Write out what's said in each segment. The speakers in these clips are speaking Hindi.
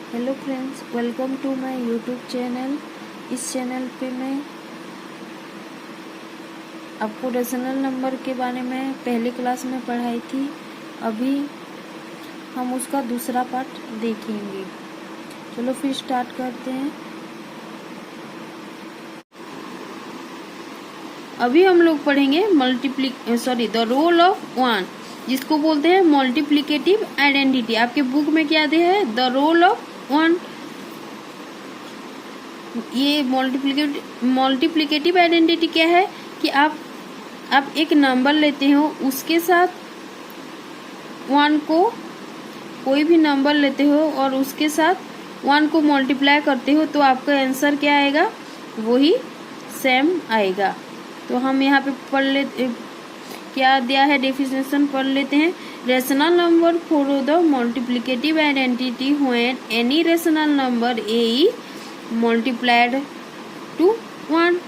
Hello friends, welcome to my YouTube channel. इस चैनल पे मैं आपको रेशनल नंबर के बारे में पहले क्लास में पढ़ाई थी। अभी हम उसका दूसरा पार्ट देखेंगे। चलो फिर स्टार्ट करते हैं। अभी हम लोग पढ़ेंगे द रोल ऑफ वन, जिसको बोलते हैं मल्टीप्लिकेटिव आइडेंटिटी। आपके बुक में क्या दिया है? The role of one. ये मल्टीप्लिकेटिव आइडेंटिटी क्या है कि आप एक नंबर लेते हो, उसके साथ वन को, कोई भी नंबर लेते हो और उसके साथ वन को मल्टीप्लाई करते हो तो आपका आंसर क्या आएगा? वही सेम आएगा। तो हम यहाँ पे पढ़ लेते, क्या दिया है डेफिनेशन पढ़ लेते हैं। Rational number follow the multiplicative identity when any rational number A is multiplied to one.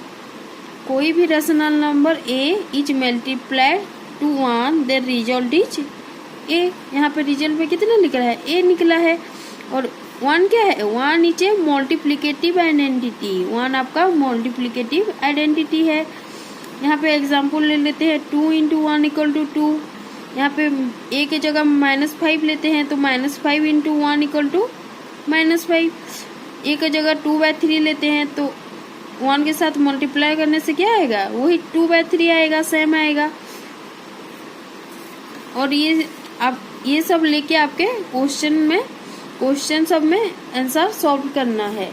कोई भी rational number A is multiplied to one, their result is A. यहाँ पे रिजल्ट में कितना निकला है? ए निकला है। और वन क्या है? One is a multiplicative identity. One आपका मल्टीप्लिकेटिव आइडेंटिटी है। यहाँ पे एग्जाम्पल ले लेते हैं। 2 इंटू 1 इक्वल टू 2। यहाँ पे ए के जगह -5 लेते हैं तो -5 इंटू 1 इक्वल टू -5। ए के जगह 2/3 लेते हैं तो 1 के साथ मल्टीप्लाई करने से क्या आएगा? वही 2/3 आएगा, सेम आएगा। और ये सब लेके आपके क्वेश्चन सब में आंसर सॉल्व करना है।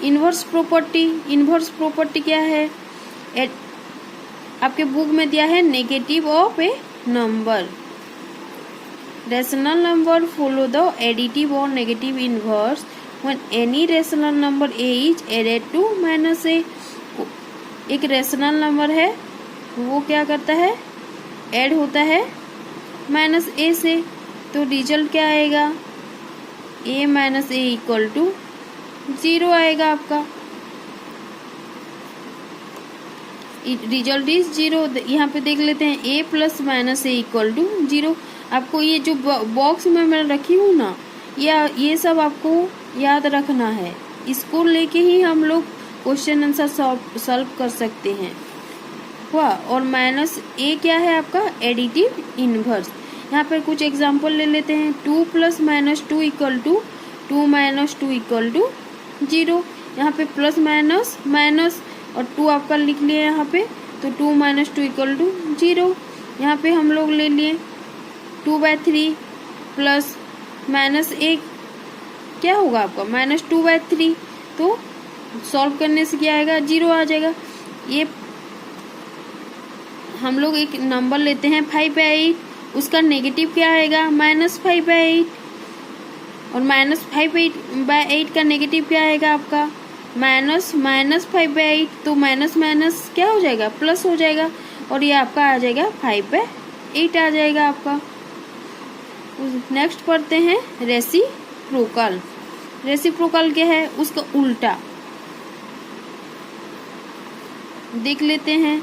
इनवर्स प्रॉपर्टी क्या है? आपके बुक में दिया है negative of a number. Rational number follow the additive और negative inverse when any rational number A is added to -a। एक रेशनल नंबर है, वो क्या करता है? ऐड होता है -a से। तो रिजल्ट क्या आएगा? a - a इक्वल टू 0 आएगा आपका। Result is 0। यहाँ पे देख लेते हैं a + -a इक्वल टू 0। आपको ये जो बॉक्स में मैं रखी हूँ ना, ये सब आपको याद रखना है। इसको लेके ही हम लोग क्वेश्चन आंसर सॉल्व कर सकते हैं। हुआ। और -a क्या है आपका? Additive inverse. यहाँ पे कुछ एग्जांपल ले लेते हैं। 2 + -2 इक्वल टू 2 - 2 इक्वल टू 0। यहाँ पे प्लस माइनस और 2 आपका लिख लिए यहाँ पे, तो 2 - 2 इक्वल टू 0। यहाँ पे हम लोग ले लिए 2/3 प्लस -1 क्या होगा आपका? -2/3। तो सॉल्व करने से क्या आएगा? 0 आ जाएगा। ये हम लोग एक नंबर लेते हैं 5/8, उसका नेगेटिव क्या आएगा? -5/8। और -5/8 का नेगेटिव क्या आएगा आपका? -5/8। तो माइनस क्या हो जाएगा? प्लस हो जाएगा। और ये आपका आ जाएगा 5/8 आ जाएगा आपका। नेक्स्ट पढ़ते हैं रेसिप्रोकल। रेसिप्रोकल क्या है? उसका उल्टा देख लेते हैं।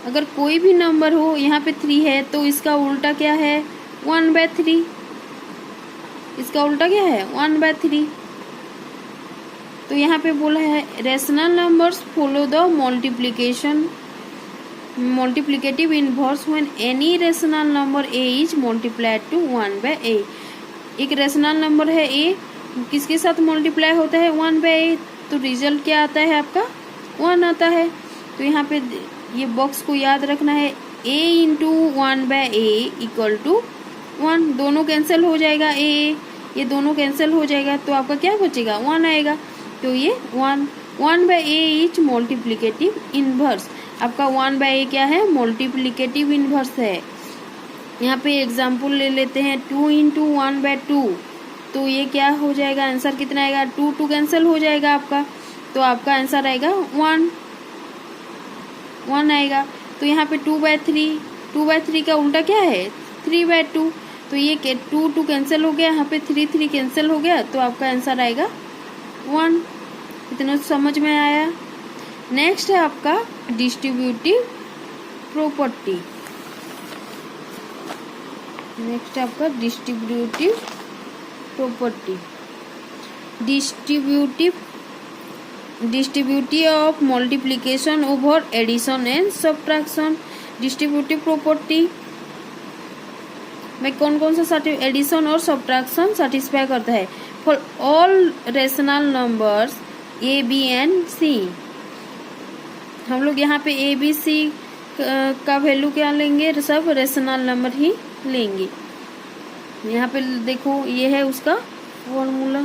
अगर कोई भी नंबर हो, यहाँ पे 3 है तो इसका उल्टा क्या है? 1/3। इसका उल्टा क्या है? 1/3। तो यहाँ पे बोला है rational numbers follow the multiplicative inverse when any rational number A is multiplied to 1/a। एक रेशनल नंबर है ए, किसके साथ मल्टीप्लाई होता है? 1/a। तो रिजल्ट क्या आता है आपका? 1 आता है। तो यहाँ पे ये बॉक्स को याद रखना है। a into 1/a equal to 1। दोनों कैंसिल हो जाएगा, ये दोनों कैंसिल हो जाएगा तो आपका क्या बचेगा? 1 आएगा। तो ये 1/a इज मल्टीप्लिकेटिव इनवर्स। आपका 1/a क्या है? मल्टीप्लिकेटिव इनवर्स है। यहाँ पे एग्जाम्पल ले लेते हैं। 2 इंटू 1/2। तो ये क्या हो जाएगा? आंसर कितना आएगा? 2 कैंसिल हो जाएगा आपका, तो आपका आंसर आएगा 1 आएगा। तो यहाँ पे 2/3 का उल्टा क्या है? 3/2। तो ये 2 कैंसिल हो गया, यहाँ पे 3 कैंसिल हो गया, तो आपका आंसर आएगा 1। इतना समझ में आया। नेक्स्ट है आपका डिस्ट्रीब्यूटिव प्रॉपर्टी। नेक्स्ट है आपका distributive property. Distributive of multiplication over addition and subtraction. Distributive property में कौन कौन सा एडिशन और सब्ट्रैक्शन सेटिस्फाई करता है? For all rational numbers a b and c. हम लोग यहाँ पे ए बी सी का वैल्यू क्या लेंगे? सब रेशनल नंबर ही लेंगे। यहाँ पे देखो ये है उसका फॉर्मूला,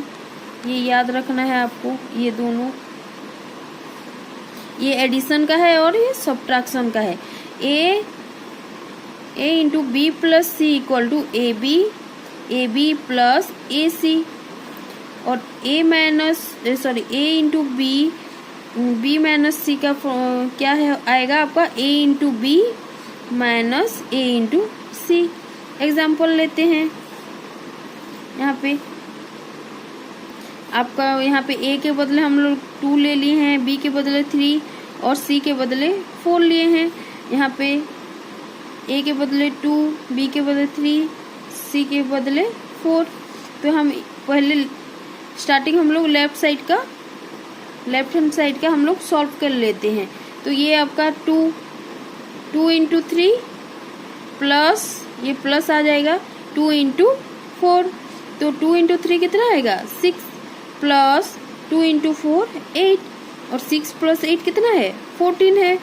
ये याद रखना है आपको। ये दोनों, ये एडिशन का है और ये सब्ट्रैक्शन का है। A into b plus c equal to a b plus a c, और a into b minus c का क्या है आएगा आपका? A into b minus a into c. Example लेते हैं। यहाँ पे आपका यहाँ पे ए के बदले हम लोग 2 ले लिए हैं, बी के बदले 3 और सी के बदले 4 लिए हैं। यहाँ पे ए के बदले 2, बी के बदले 3, सी के बदले 4। तो हम पहले स्टार्टिंग हम लोग लेफ्ट हैंड साइड का हम लोग सॉल्व कर लेते हैं। तो ये आपका 2 इंटू 3 प्लस ये प्लस आ जाएगा 2 इंटू 4। तो 2 इंटू 3 कितना आएगा? 6 प्लस 2 इंटू 4 8, और 6 प्लस 8 कितना है? 14 है।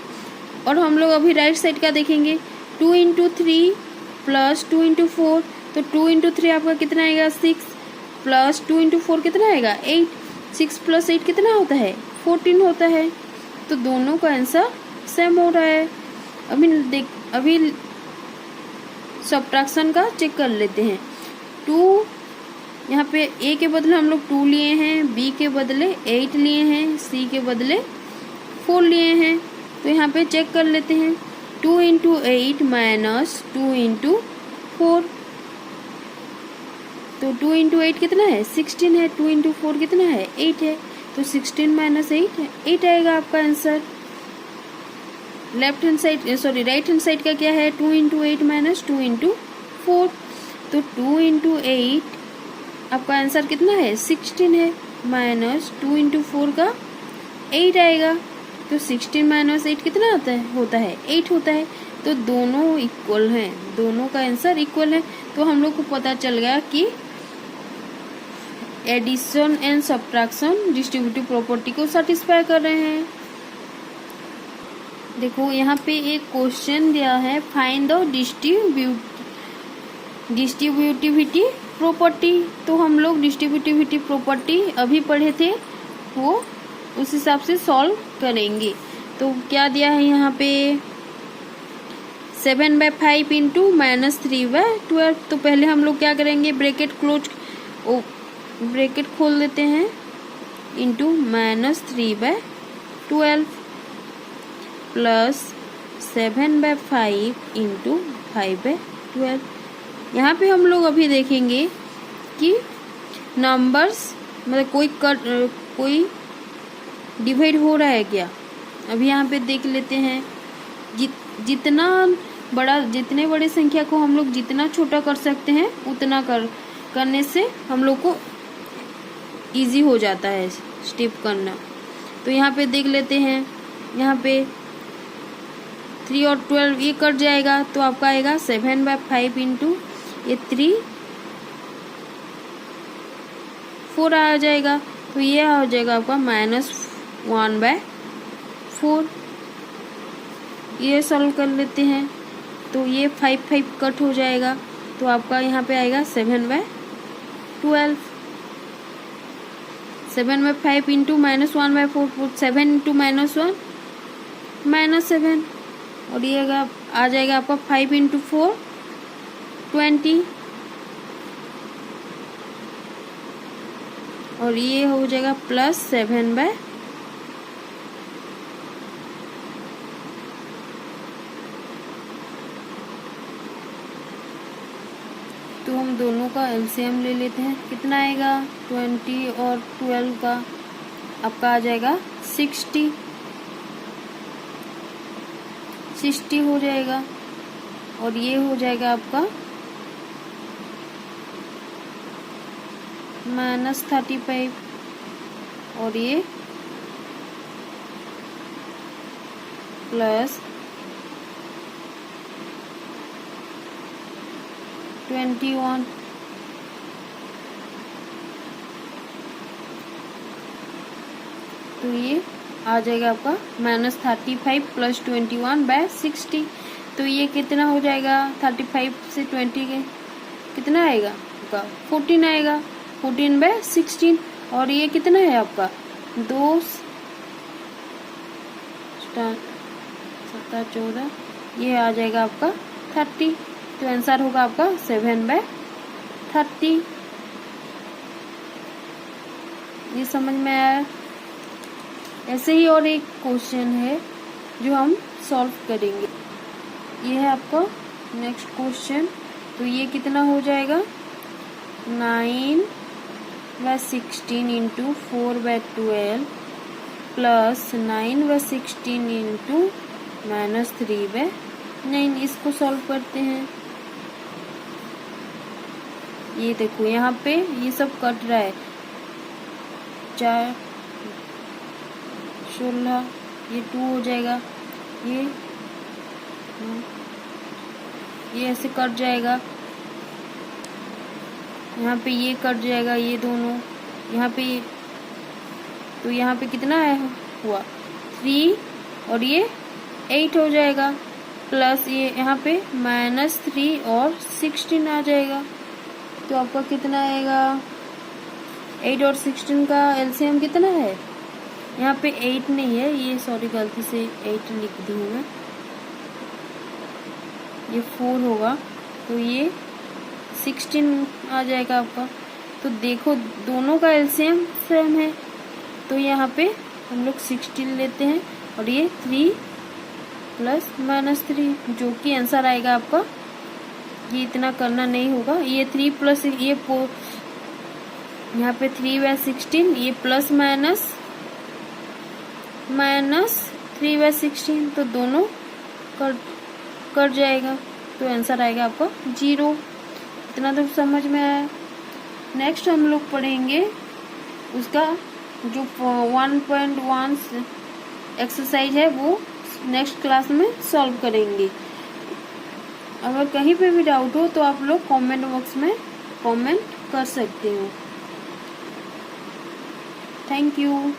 और हम लोग अभी राइट साइड का देखेंगे। 2 इंटू 3 प्लस 2 इंटू 4, तो 2 इंटू 3 आपका कितना आएगा? 6 प्लस 2 इंटू 4 कितना आएगा? 8। 6 प्लस 8 कितना होता है? 14 होता है। तो दोनों का आंसर सेम हो रहा है। अभी सब्ट्रैक्शन का चेक कर लेते हैं। 2 यहाँ पे ए के बदले हम लोग 2 लिए हैं, बी के बदले 8 लिए हैं, सी के बदले 4 लिए हैं। तो यहाँ पे चेक कर लेते हैं। 2 इंटू 8 माइनस 2 इंटू 4, तो 2 इंटू 8 कितना है? 16 है। 2 इंटू 4 कितना है? 8 है। तो 16 माइनस 8 है, 8 आएगा आपका आंसर। राइट हैंड साइड का क्या है? 2 इंटू 8 माइनस 2 इंटू 4, तो 2 इंटू 8 आपका आंसर कितना है? 16 है, माइनस 2 इंटू 4 का 8 आएगा। तो 16 माइनस 8 कितना होता है? 8 होता है। तो दोनों इक्वल हैं, दोनों का आंसर इक्वल है। तो हम लोग को पता चल गया कि addition and subtraction distributive property को सेटिस्फाई कर रहे हैं। देखो यहाँ पे एक क्वेश्चन दिया है, फाइंड द डिस्ट्रीब्यूटिविटी प्रॉपर्टी। तो हम लोग डिस्ट्रीब्यूटिविटी प्रॉपर्टी अभी पढ़े थे, वो उस हिसाब से सॉल्व करेंगे। तो क्या दिया है यहाँ पे? 7/5 इंटू -3/12। तो पहले हम लोग क्या करेंगे? ब्रैकेट खोल देते हैं, इंटू -3/12 प्लस 7/5 इंटू 5/12। यहाँ पे हम लोग अभी देखेंगे कि नंबर्स मतलब कोई डिवाइड हो रहा है क्या। अभी यहाँ पे देख लेते हैं। जितने बड़े संख्या को हम लोग जितना छोटा कर सकते हैं उतना करने से हम लोग को इजी हो जाता है स्टेप करना। तो यहाँ पे देख लेते हैं। यहाँ पे 3 और 12 ये कट जाएगा, तो आपका आएगा 7/5 इंटू ये 3 4 आ जाएगा। तो ये हो जाएगा आपका -1/4। ये सॉल्व कर लेते हैं। तो ये 5 कट हो जाएगा, तो आपका यहाँ पे आएगा 7/12। 7/5 इंटू -1/4, 7 इंटू -1 -7, और ये आ जाएगा आपका 5 इंटू 4 20, और ये हो जाएगा +7/, तो हम दोनों का एलसीएम ले लेते हैं। कितना आएगा? 20 और 12 का आपका आ जाएगा 60 हो जाएगा, और ये हो जाएगा आपका -35 और ये +21। तो ये आ जाएगा आपका -35 + 21/60। तो ये कितना हो जाएगा? 35 से 20 के कितना आएगा आपका? 14 आएगा। 14/16। और ये कितना है आपका? 2 7 14, ये आ जाएगा आपका 30। तो आंसर होगा आपका 7/30। ये समझ में आया? ऐसे ही और एक क्वेश्चन है जो हम सॉल्व करेंगे। ये है आपका नेक्स्ट क्वेश्चन। तो ये कितना हो जाएगा? 9/16 × 4/12 + 9/16 × -3/9। इसको सॉल्व करते हैं। ये देखो यहाँ पे ये सब कट रहा है। 4 16, ये 2 हो जाएगा। ये ऐसे कट जाएगा। यहाँ पे ये कट जाएगा, ये दोनों यहाँ पे। तो यहाँ पे कितना है हुआ? 3 और ये 8 हो जाएगा। प्लस ये यहाँ पे -3 और 16 आ जाएगा। तो आपका कितना आएगा? 8 और 16 का एलसीएम कितना है? यहाँ पे 8 नहीं है, ये सॉरी गलती से 8 लिख दी हूँ मैं। ये 4 होगा। तो ये 16 आ जाएगा आपका। तो देखो दोनों का एलसीएम सेम है। तो यहाँ पे हम लोग 16 लेते हैं और ये 3 + -3, जो कि आंसर आएगा आपका। ये इतना करना नहीं होगा। ये 3 + ये यहाँ पे 3/16, ये -3/16, तो दोनों कट जाएगा। तो आंसर आएगा आपका 0। इतना तो समझ में आया। नेक्स्ट हम लोग पढ़ेंगे उसका जो 1.1 एक्सरसाइज है, वो नेक्स्ट क्लास में सॉल्व करेंगे। अगर कहीं पे भी डाउट हो तो आप लोग कमेंट बॉक्स में कमेंट कर सकते हो। Thank you.